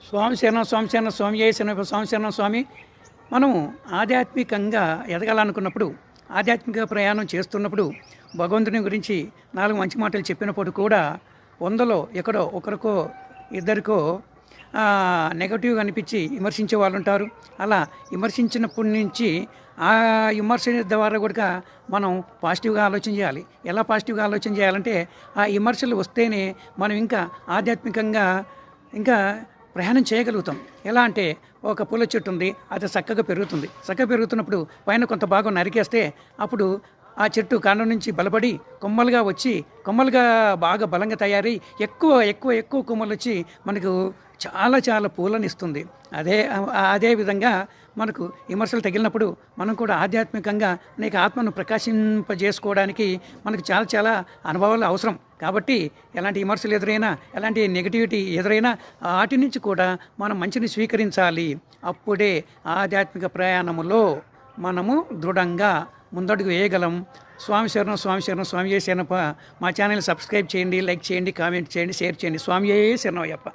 స్వామి శరణం, స్వామి శరణం, స్వామి ఏ శరణం, స్వామి శరణం, స్వామి. మనము ఆధ్యాత్మికంగా ఎదగాలనుకున్నప్పుడు, ఆధ్యాత్మిక ప్రయాణం చేస్తున్నప్పుడు భగవంతుని గురించి 4 మంచి మాటలు చెప్పినప్పుడు కూడా 100లో ఎక్కడో ఒకరికో ఇద్దరికో నెగటివ్గా అనిపించి విమర్శించే వాళ్ళు ఉంటారు. అలా విమర్శించినప్పటి నుంచి ఆ విమర్శ ద్వారా కూడా మనం పాజిటివ్గా ఆలోచన చేయాలి. ఎలా పాజిటివ్గా ఆలోచన చేయాలంటే, ఆ విమర్శలు వస్తేనే మనం ఇంకా ఆధ్యాత్మికంగా ఇంకా ప్రయాణం చేయగలుగుతాం. ఎలా అంటే, ఒక పూల చెట్టు ఉంది, అది చక్కగా పెరుగుతుంది. చక్కగా పెరుగుతున్నప్పుడు పైన కొంత భాగం నరికేస్తే అప్పుడు ఆ చెట్టు కాండం నుంచి బలపడి కొమ్మలుగా వచ్చి, కొమ్మలుగా బాగా బలంగా తయారై ఎక్కువ ఎక్కువ ఎక్కువ కొమ్మలు వచ్చి మనకు చాలా చాలా పూలను ఇస్తుంది. అదే విధంగా మనకు విమర్శలు తగిలినప్పుడు మనం కూడా ఆధ్యాత్మికంగా అనేక ఆత్మను ప్రకాశింపజేసుకోవడానికి మనకు చాలా చాలా అనుభవాలు అవసరం. కాబట్టి ఎలాంటి విమర్శలు ఎదురైనా, ఎలాంటి నెగిటివిటీ ఎదురైనా వాటి నుంచి కూడా మనం మంచిని స్వీకరించాలి. అప్పుడే ఆధ్యాత్మిక ప్రయాణములో మనము దృఢంగా ముందడుగు వేయగలం. స్వామి శరణం, స్వామి శరణం, స్వామి ఏ శరణప్ప. మా ఛానల్ సబ్స్క్రైబ్ చేయండి, లైక్ చేయండి, కామెంట్ చేయండి, షేర్ చేయండి. స్వామి ఏ శరణం అయ్యప్ప.